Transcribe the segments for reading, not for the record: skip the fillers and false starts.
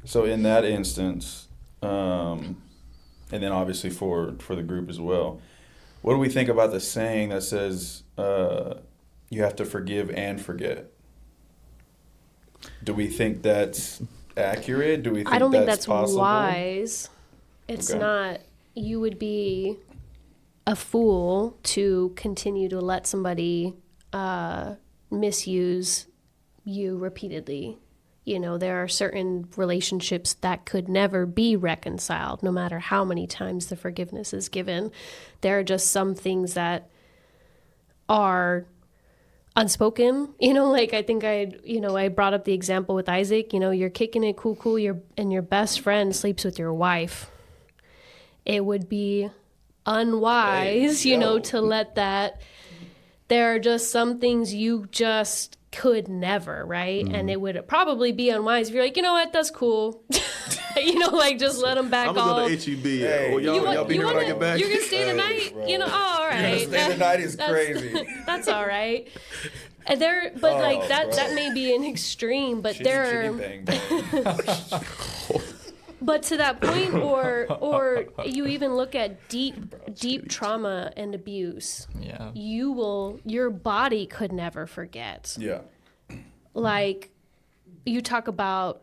So in that instance, and then obviously for the group as well, what do we think about the saying that says you have to forgive and forget? Do we think that's accurate? Do we think I don't think that's that's possible? wise. It's Okay. not. You would be a fool to continue to let somebody misuse you repeatedly. You know, there are certain relationships that could never be reconciled, no matter how many times the forgiveness is given. There are just some things that are unspoken. You know, like I think I brought up the example with Isaac. You know, you're kicking it cool, and your best friend sleeps with your wife. It would be unwise, Hey, yo. to let that. There are just some things you just could never, right? And it would probably be unwise if you're like, you know what, that's cool. Like just let them back I'm gonna off. go to HEB. Hey, Well, y'all be here when I get back. You're gonna stay the night? bro. All right. Stay the night is That's- crazy. That's all right. And like that bro. that may be an extreme, but there are. Chitty bang, bro. But to that point, or you even look at deep trauma and abuse, Yeah. your body could never forget. Yeah. Like, you talk about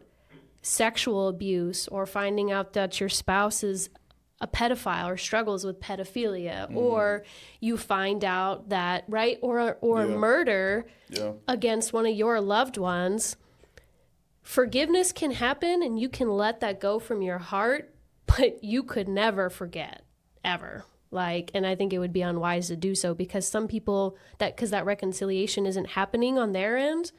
sexual abuse or finding out that your spouse is a pedophile or struggles with pedophilia, or you find out that, right, or Yeah. murder Yeah. against one of your loved ones. Forgiveness can happen and you can let that go from your heart, but you could never forget, ever. And I think it would be unwise to do so, because some people because that reconciliation isn't happening on their end,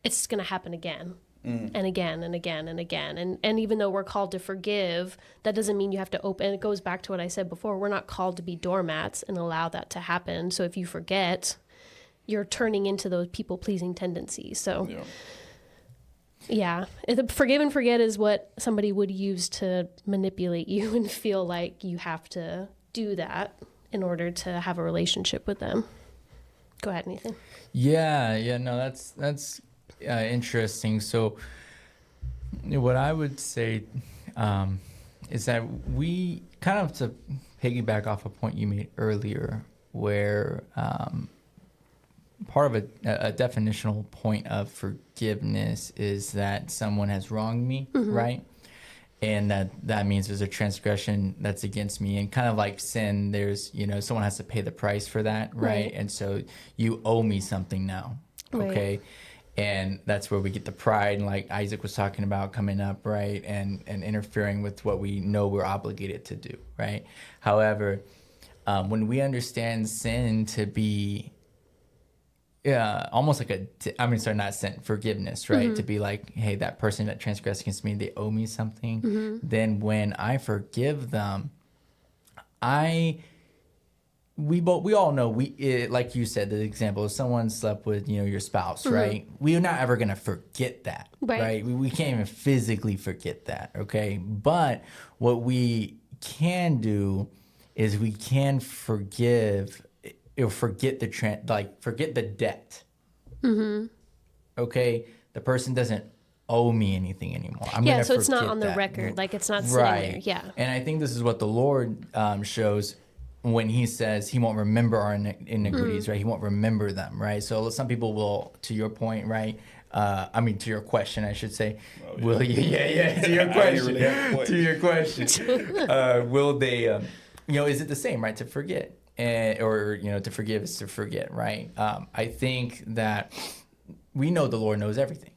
it's going to happen again and again and again and again. And even though we're called to forgive, that doesn't mean you have to open. It goes back to what I said before. We're not called to be doormats and allow that to happen. So if you forget, you're turning into those people-pleasing tendencies. So Yeah. yeah, forgive and forget is what somebody would use to manipulate you and feel like you have to do that in order to have a relationship with them. Go ahead, Nathan. Yeah, no, that's interesting. So, what I would say is that we kind of, to piggyback off a point you made earlier, where part of a definitional point of forgiveness is that someone has wronged me, right? And that means there's a transgression that's against me, and kind of like sin, there's, someone has to pay the price for that, right? And so you owe me something now, okay? And that's where we get the pride, and like Isaac was talking about, coming up, right? And interfering with what we know we're obligated to do, right? However, when we understand sin to be almost like not sin, forgiveness, right? To be like, hey, that person that transgressed against me, they owe me something. Then when I forgive them, we all know, like you said, the example, if someone slept with, your spouse, right? We are not ever going to forget that, right? We can't even physically forget that, okay? But what we can do is we can forgive, or forget forget the debt. Okay? The person doesn't owe me anything anymore. So it's not on the record. Like, it's not sitting there. Yeah. And I think this is what the Lord shows when he says he won't remember our iniquities, right? He won't remember them, right? So some people will, to your point, right? To your question, I should say, will you? Yeah. To your question. To your question, will they? Is it the same, right? To forget, or to forgive is to forget, right? I think that we know the Lord knows everything,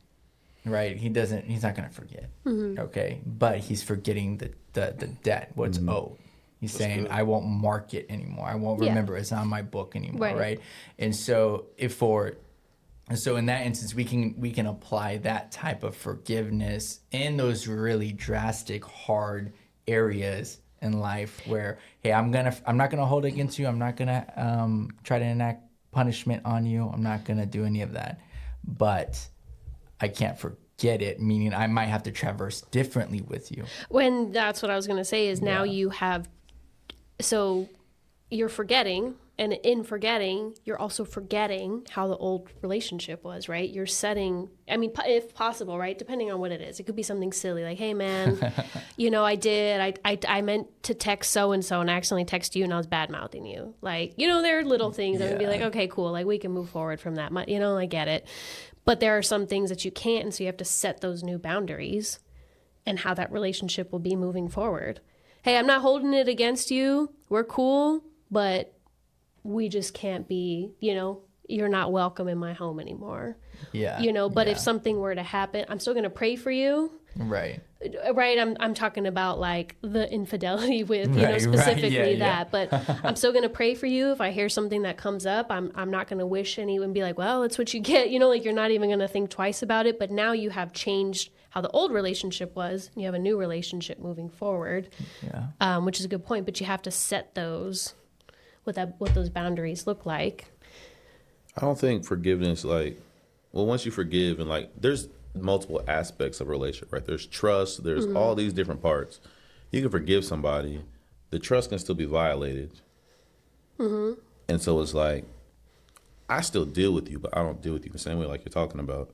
right? He's not going to forget, okay? But he's forgetting the debt, what's owed. He's saying, I won't mark it anymore. I won't remember. It's not on my book anymore, right? And so in that instance, we can apply that type of forgiveness in those really drastic, hard areas in life where, hey, I'm not gonna hold it against you. I'm not gonna try to enact punishment on you. I'm not gonna do any of that. But I can't forget it, meaning I might have to traverse differently with you. When that's what I was going to say is now you have, so you're forgetting, And in forgetting, you're also forgetting how the old relationship was, right? You're setting, I mean, if possible, right? Depending on what it is. It could be something silly like, hey, man, you know, I meant to text so-and-so and I accidentally texted you and I was bad-mouthing you. Like, you know, there are little things that would be like, okay, cool. Like, we can move forward from that. You know, I get it. But there are some things that you can't. And so you have to set those new boundaries and how that relationship will be moving forward. Hey, I'm not holding it against you. We're cool, but we just can't be, you know, you're not welcome in my home anymore. Yeah. You know, but if something were to happen, I'm still going to pray for you. Right. Right. I'm talking about like the infidelity with, you know, specifically that, but I'm still going to pray for you. If I hear something that comes up, I'm not going to wish anyone be like, well, that's what you get. You know, like you're not even going to think twice about it. But now you have changed how the old relationship was. And you have a new relationship moving forward, which is a good point. But you have to set those, what those boundaries look like. I don't think forgiveness, like, well, once you forgive and like, there's multiple aspects of a relationship, right? There's trust, there's all these different parts. You can forgive somebody, the trust can still be violated. And so it's like, I still deal with you, but I don't deal with you the same way like you're talking about.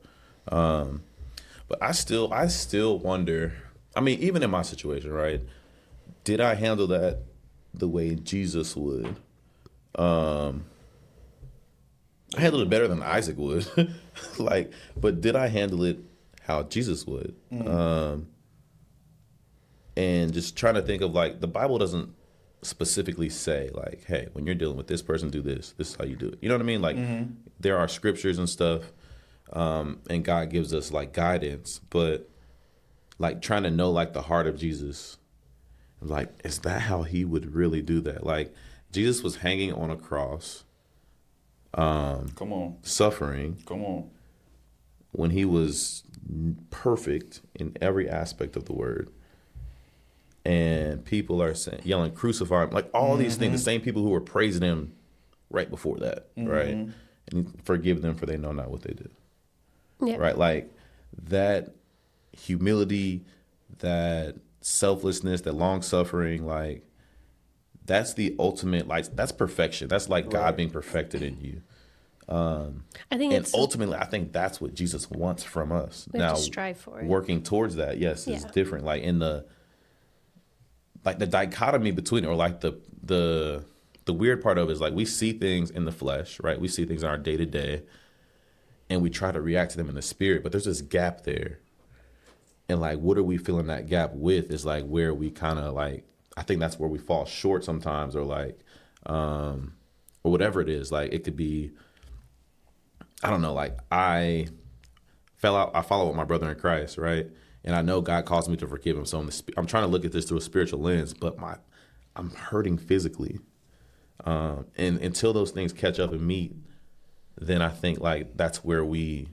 But I still wonder, I mean, even in my situation, right? Did I handle that the way Jesus would? I handled it better than Isaac would. Like, but did I handle it how Jesus would? And just trying to think of like, the Bible doesn't specifically say like, hey, when you're dealing with this person, do this. This is how you do it. You know what I mean? Like there are scriptures and stuff, and God gives us like guidance, but like trying to know like the heart of Jesus, like, is that how he would really do that? Like Jesus was hanging on a cross, Come on. suffering Come on. when he was perfect in every aspect of the word. And people are saying, yelling, crucify him, like all these things, the same people who were praising him right before that, right? And forgive them for they know not what they did. Yeah. Right? Like that humility, that selflessness, that long suffering, like that's the ultimate, like that's perfection. That's like God being perfected in you. I think And it's ultimately, I think that's what Jesus wants from us. we have to strive for it. Working towards that, yes, is Yeah. different. Like in the dichotomy between, or like the weird part of it is like we see things in the flesh, right? We see things in our day to day, and we try to react to them in the spirit. But there's this gap there, and like, what are we filling that gap with? Is like where we kind of like, I think that's where we fall short sometimes, or like, or whatever it is. Like it could be, I don't know. Like I follow my brother in Christ, right? And I know God calls me to forgive him. So I'm trying to look at this through a spiritual lens, but I'm hurting physically. And until those things catch up and meet, then I think like that's where we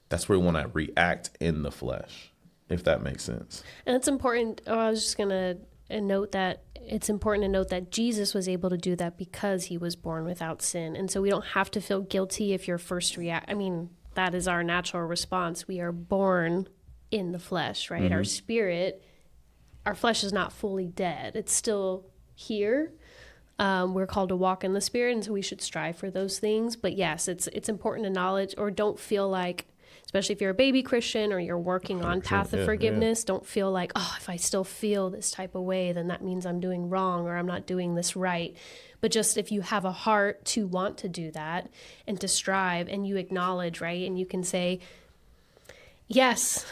want to react in the flesh, if that makes sense. And it's important. I was just going to note that it's important to note that Jesus was able to do that because he was born without sin. And so we don't have to feel guilty if your first I mean, that is our natural response. We are born in the flesh, right? Our spirit, our flesh is not fully dead. It's still here. We're called to walk in the spirit, and so we should strive for those things. But yes, it's important to acknowledge, or don't feel like, especially if you're a baby Christian or you're working on path of forgiveness, don't feel like, oh, if I still feel this type of way, then that means I'm doing wrong or I'm not doing this right. But just if you have a heart to want to do that and to strive, and you acknowledge, right? And you can say, yes,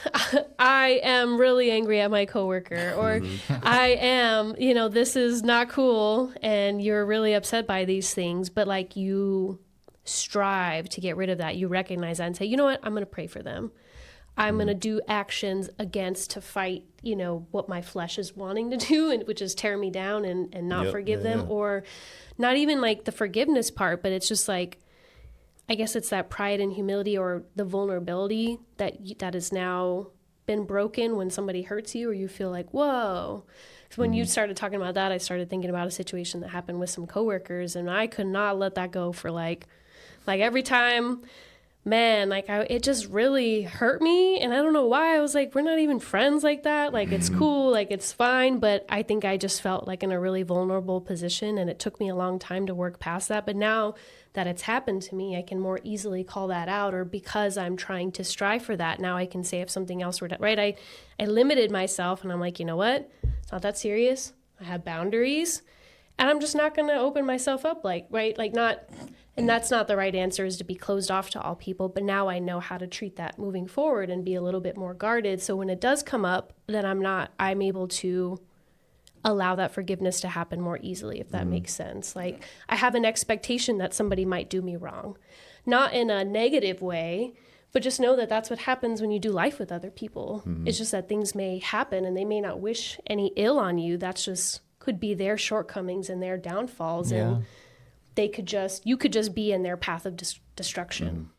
I am really angry at my coworker, or I am, this is not cool, and you're really upset by these things, but like you strive to get rid of that. You recognize that and say, you know what, I'm going to pray for them. I'm going to do actions to fight, what my flesh is wanting to do, and which is tear me down and not forgive them, or not even like the forgiveness part, but it's just like, I guess it's that pride and humility, or the vulnerability that has now been broken when somebody hurts you, or you feel like, whoa. So when you started talking about that, I started thinking about a situation that happened with some coworkers, and I could not let that go for like every time man, like it just really hurt me. And I don't know why. I was like, we're not even friends like that. Like, it's cool. Like, it's fine. But I think I just felt like in a really vulnerable position. And it took me a long time to work past that. But now that it's happened to me, I can more easily call that out. Or because I'm trying to strive for that, now I can say if something else were to, right? I limited myself and I'm like, you know what? It's not that serious. I have boundaries. And I'm just not going to open myself up and that's not the right answer, is to be closed off to all people. But now I know how to treat that moving forward and be a little bit more guarded. So when it does come up, then I'm able to allow that forgiveness to happen more easily, if that makes sense. Like, I have an expectation that somebody might do me wrong, not in a negative way, but just know that that's what happens when you do life with other people. It's just that things may happen and they may not wish any ill on you. That's just could be their shortcomings and their downfalls. Yeah. And you could just be in their path of destruction.